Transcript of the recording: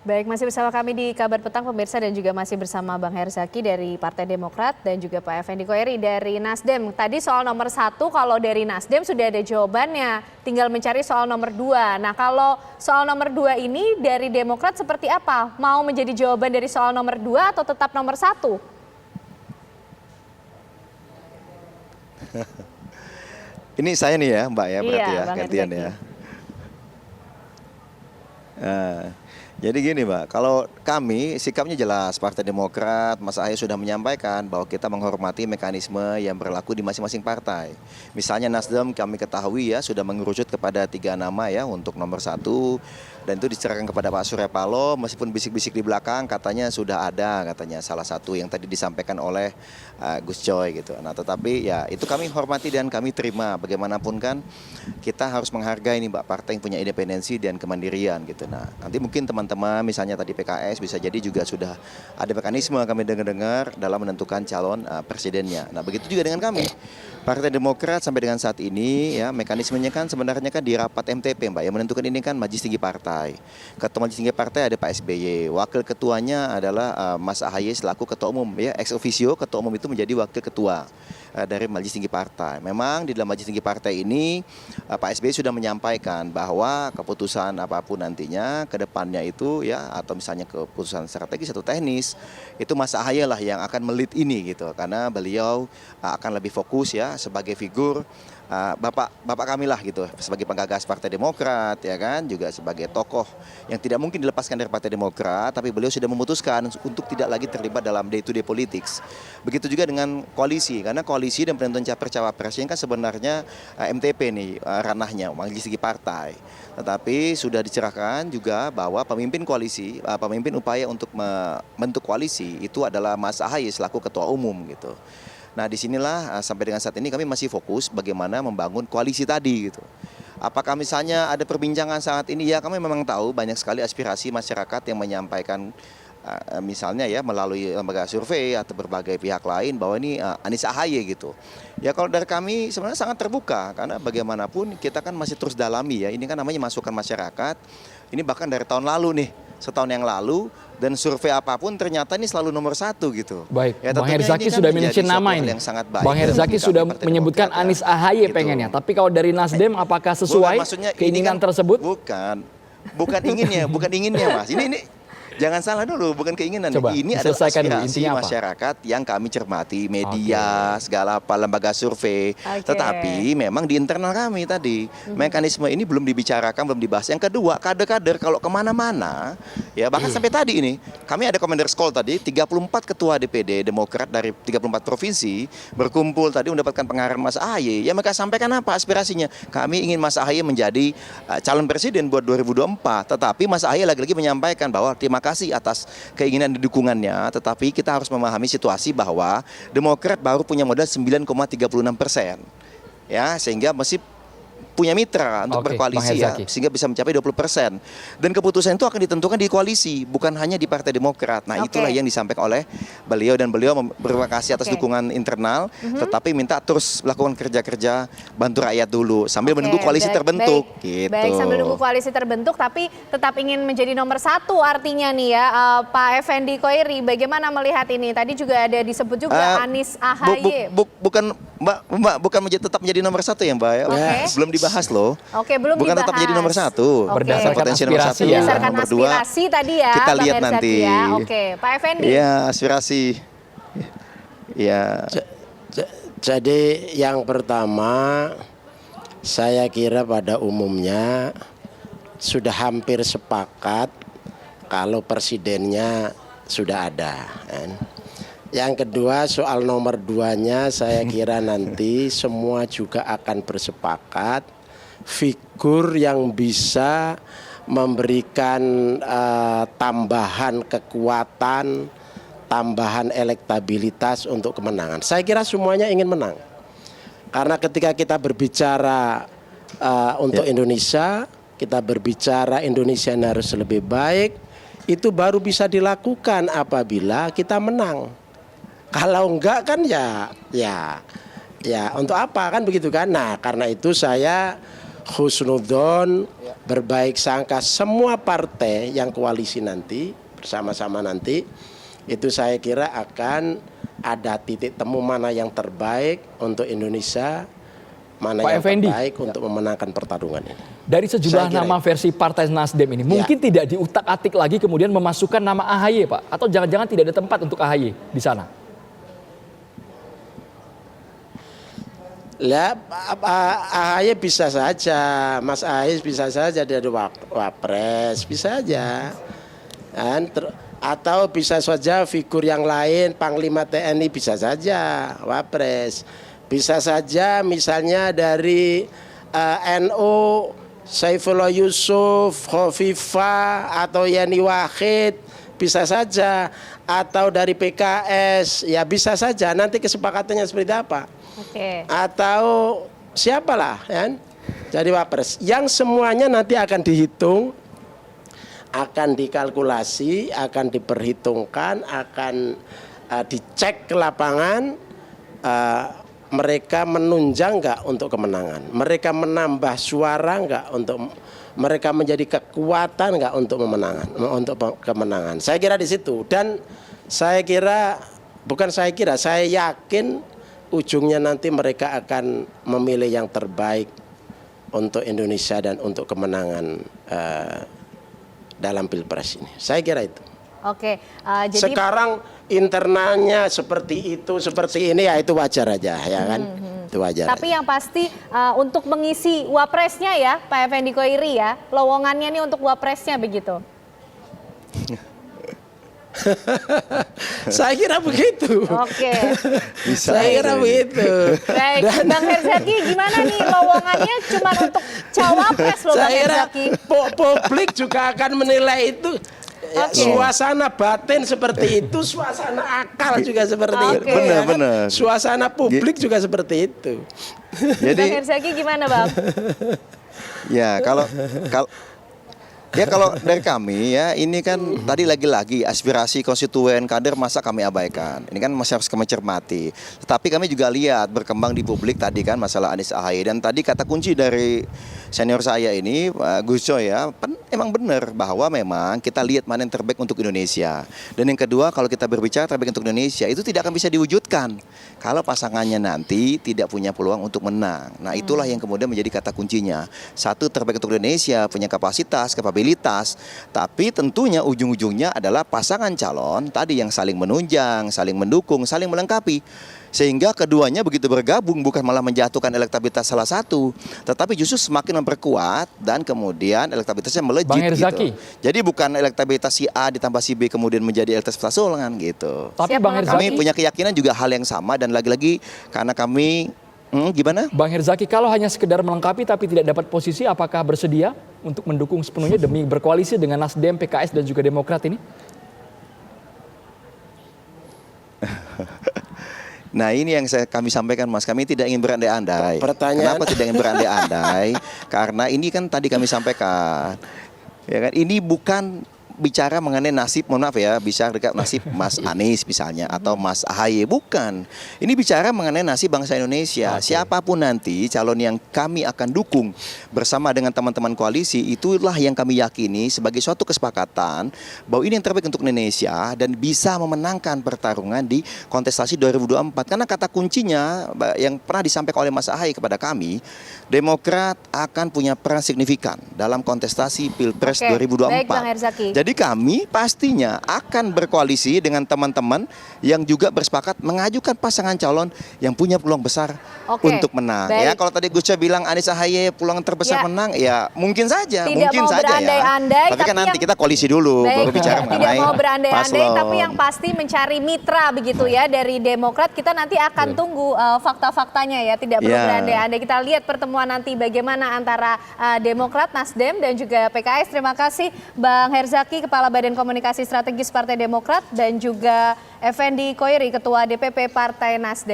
Baik, masih bersama kami di Kabar Petang pemirsa dan juga masih bersama Bang Herzaki dari Partai Demokrat dan juga Pak Effendi Koeri dari Nasdem. Tadi soal nomor 1 kalau dari Nasdem sudah ada jawabannya, tinggal mencari soal nomor 2. Nah kalau soal nomor 2 ini dari Demokrat seperti apa? Mau menjadi jawaban dari soal nomor 2 atau tetap nomor 1? Ini saya nih ya Mbak ya, berarti Iya, ya Bang gantian Herzaki. ya. Jadi gini Mbak, kalau kami sikapnya jelas, Partai Demokrat, Mas Ahy sudah menyampaikan bahwa kita menghormati mekanisme yang berlaku di masing-masing partai. Misalnya Nasdem kami ketahui ya sudah mengerucut kepada 3 nama ya untuk nomor 1 dan itu diserahkan kepada Pak Surya Paloh, meskipun bisik-bisik di belakang katanya sudah ada katanya salah satu yang tadi disampaikan oleh Gus Coy gitu. Nah tetapi ya itu kami hormati dan kami terima, bagaimanapun kan kita harus menghargai nih Mbak partai yang punya independensi dan kemandirian gitu. Nah nanti mungkin teman-teman misalnya tadi PKS bisa jadi juga sudah ada mekanisme kami dengar-dengar dalam menentukan calon presidennya. Nah begitu juga dengan kami. Partai Demokrat sampai dengan saat ini ya mekanismenya kan sebenarnya kan di rapat MTP Mbak yang menentukan ini kan Majelis Tinggi Partai. Ketua Majelis Tinggi Partai ada Pak SBY, wakil ketuanya adalah Mas AHY selaku ketua umum ya ex officio ketua umum itu menjadi wakil ketua dari Majelis Tinggi Partai. Memang di dalam Majelis Tinggi Partai ini Pak SBY sudah menyampaikan bahwa keputusan apapun nantinya ke depannya itu ya atau misalnya keputusan strategis atau teknis itu Mas AHY lah yang akan melit ini gitu karena beliau akan lebih fokus ya sebagai figur bapak kami lah gitu sebagai penggagas Partai Demokrat ya kan juga sebagai tokoh yang tidak mungkin dilepaskan dari Partai Demokrat tapi beliau sudah memutuskan untuk tidak lagi terlibat dalam day to day politics. Begitu juga dengan koalisi karena koalisi dan penentuan capres-cawapres yang kan sebenarnya MTP nih ranahnya Majelis Tinggi Partai. Tetapi sudah dicerahkan juga bahwa pemimpin koalisi, pemimpin upaya untuk membentuk koalisi itu adalah Mas AHY selaku ketua umum gitu. Nah disinilah sampai dengan saat ini kami masih fokus bagaimana membangun koalisi tadi gitu. Apakah misalnya ada perbincangan saat ini? Ya kami memang tahu banyak sekali aspirasi masyarakat yang menyampaikan misalnya ya melalui lembaga survei atau berbagai pihak lain bahwa ini Anies AHY gitu. Ya kalau dari kami sebenarnya sangat terbuka karena bagaimanapun kita kan masih terus dalami ya. Ini kan namanya masukan masyarakat. Ini bahkan dari tahun lalu nih. Setahun yang lalu dan survei apapun ternyata ini selalu nomor 1 gitu. Baik, ya, Bang Herzaki sudah mention nama ini. Bang Herzaki sudah menyebutkan Anies AHY gitu. Pengennya. Tapi kalau dari Nasdem apakah sesuai keinginan kan, tersebut? Bukan inginnya Mas. Ini jangan salah dulu, bukan keinginan. Coba, ini adalah aspirasi apa? Masyarakat yang kami cermati, media, segala apa, lembaga survei. Tetapi memang di internal kami tadi, mekanisme ini belum dibicarakan, belum dibahas. Yang kedua, kader-kader kalau kemana-mana, ya bahkan sampai tadi ini, kami ada Commander's Call tadi, 34 ketua DPD Demokrat dari 34 provinsi, berkumpul tadi mendapatkan pengarahan Mas AHY. Ya mereka sampaikan apa aspirasinya? Kami ingin Mas AHY menjadi calon presiden buat 2024. Tetapi Mas AHY lagi-lagi menyampaikan bahwa terima kasih atas keinginan dan dukungannya, tetapi kita harus memahami situasi bahwa Demokrat baru punya modal 9,36%. Ya, sehingga masih punya mitra untuk berkoalisi ya, sehingga bisa mencapai 20%. Dan keputusan itu akan ditentukan di koalisi, bukan hanya di Partai Demokrat. Nah itulah yang disampaikan oleh beliau dan beliau berterima kasih atas dukungan internal, tetapi minta terus melakukan kerja-kerja bantu rakyat dulu sambil menunggu koalisi terbentuk. Gitu. Baik, sambil menunggu koalisi terbentuk, tapi tetap ingin menjadi nomor 1 artinya nih ya, Pak Effendi Koeri. Bagaimana melihat ini? Tadi juga ada disebut juga Anies AHY. Mbak, bukan tetap menjadi nomor 1 ya Mbak. Belum dibahas loh. Belum bukan dibahas. tetap menjadi nomor 1. Berdasarkan potensi nomor 1 ya. Berdasarkan nomor 2. aspirasi tadi ya. Kita Bang lihat Herzaki nanti. Ya. Pak Effendi. Iya, aspirasi. Ya. Jadi yang pertama saya kira pada umumnya sudah hampir sepakat kalau presidennya sudah ada. Yang kedua soal nomor 2-nya saya kira nanti semua juga akan bersepakat figur yang bisa memberikan tambahan kekuatan, tambahan elektabilitas untuk kemenangan. Saya kira semuanya ingin menang. Karena ketika kita berbicara untuk Indonesia, kita berbicara Indonesia harus lebih baik, itu baru bisa dilakukan apabila kita menang. Kalau enggak kan ya untuk apa kan begitu kan. Nah karena itu saya husnudzon berbaik sangka semua partai yang koalisi nanti bersama-sama nanti, itu saya kira akan ada titik temu mana yang terbaik untuk Indonesia, mana Pak yang Effendi, terbaik untuk memenangkan pertarungan ini. Dari sejumlah nama versi Partai Nasdem ini, mungkin tidak diutak-atik lagi kemudian memasukkan nama AHY, Pak? Atau jangan-jangan tidak ada tempat untuk AHY di sana? Lah, AHY bisa saja, Mas AHY bisa saja jadi wapres, bisa saja. Atau bisa saja figur yang lain, Panglima TNI bisa saja wapres. Bisa saja misalnya dari NU, Saifullah Yusuf, Khofifah, atau Yani Wahid, bisa saja. Atau dari PKS, ya bisa saja. Nanti kesepakatannya seperti apa? Atau siapalah, kan? Jadi wapres. Yang semuanya nanti akan dihitung, akan dikalkulasi, akan diperhitungkan, akan dicek ke lapangan. Mereka menunjang nggak untuk kemenangan? Mereka menambah suara nggak untuk? Mereka menjadi kekuatan nggak untuk kemenangan? Saya kira di situ. Dan saya kira, saya yakin ujungnya nanti mereka akan memilih yang terbaik untuk Indonesia dan untuk kemenangan dalam Pilpres ini. Saya kira itu. Oke, jadi sekarang internalnya seperti itu, seperti ini, ya itu wajar aja, ya kan? Itu wajar. Tapi yang pasti untuk mengisi wapresnya ya, Pak Effendi Koiri ya, lowongannya nih untuk wapresnya begitu. Saya kira begitu. Oke. Saya kira begitu. Baik, Bang Herzaki gimana nih lowongannya cuma untuk cawapres loh Bang Herzaki? Publik juga akan menilai itu. Ya, suasana batin seperti itu, suasana akal juga seperti itu. Benar. Suasana publik juga seperti itu. Jadi, Bang Herzaki gimana Bang? Ya kalau dari kami ya, ini kan tadi lagi-lagi aspirasi konstituen kader masa kami abaikan. Ini kan masih harus kami cermati. Tetapi kami juga lihat berkembang di publik tadi kan masalah Anies AHY. Dan tadi kata kunci dari senior saya ini, Gus Coy ya, emang benar bahwa memang kita lihat mana yang terbaik untuk Indonesia. Dan yang kedua, kalau kita berbicara terbaik untuk Indonesia, itu tidak akan bisa diwujudkan kalau pasangannya nanti tidak punya peluang untuk menang. Nah itulah yang kemudian menjadi kata kuncinya. Satu, terbaik untuk Indonesia, punya kapasitas, kapabilitas, tapi tentunya ujung-ujungnya adalah pasangan calon tadi yang saling menunjang, saling mendukung, saling melengkapi. Sehingga keduanya begitu bergabung bukan malah menjatuhkan elektabilitas salah satu, tetapi justru semakin memperkuat dan kemudian elektabilitasnya melejit. Bang Herzaki. Gitu. Jadi bukan elektabilitas si A ditambah si B kemudian menjadi elektabilitas pasangan gitu. Tapi Bang Herzaki, kami punya keyakinan juga hal yang sama dan lagi-lagi karena kami gimana? Bang Herzaki, kalau hanya sekedar melengkapi tapi tidak dapat posisi, apakah bersedia untuk mendukung sepenuhnya demi berkoalisi dengan Nasdem, PKS dan juga Demokrat ini? Nah ini yang kami sampaikan Mas, kami tidak ingin berandai-andai. Kenapa tidak ingin berandai-andai? Karena ini kan tadi kami sampaikan, ya kan, ini bukan bicara mengenai nasib, mohon maaf ya, bicara dekat nasib Mas Anies misalnya atau Mas AHY, bukan. Ini bicara mengenai nasib bangsa Indonesia. Siapapun nanti calon yang kami akan dukung bersama dengan teman-teman koalisi, itulah yang kami yakini sebagai suatu kesepakatan bahwa ini yang terbaik untuk Indonesia dan bisa memenangkan pertarungan di kontestasi 2024. Karena kata kuncinya yang pernah disampaikan oleh Mas AHY kepada kami, Demokrat akan punya peran signifikan dalam kontestasi Pilpres 2024. Baik, Bang Herzaki. Jadi kami pastinya akan berkoalisi dengan teman-teman yang juga bersepakat mengajukan pasangan calon yang punya peluang besar untuk menang. Baik. Ya kalau tadi Gus Coy bilang Anies AHY peluang terbesar menang, ya mungkin saja, tidak mungkin mau saja berandai-andai, ya. Tapi kan nanti kita koalisi dulu baru bicara mengenai tidak mau berandai-andai, paslon. tapi yang pasti mencari mitra begitu ya dari Demokrat. Kita nanti akan tunggu fakta-faktanya ya, tidak perlu berandai-andai. Kita lihat pertemuan nanti bagaimana antara Demokrat, Nasdem dan juga PKS. Terima kasih Bang Herzaki, Kepala Badan Komunikasi Strategis Partai Demokrat, dan juga Effendi Koiri, Ketua DPP Partai Nasdem.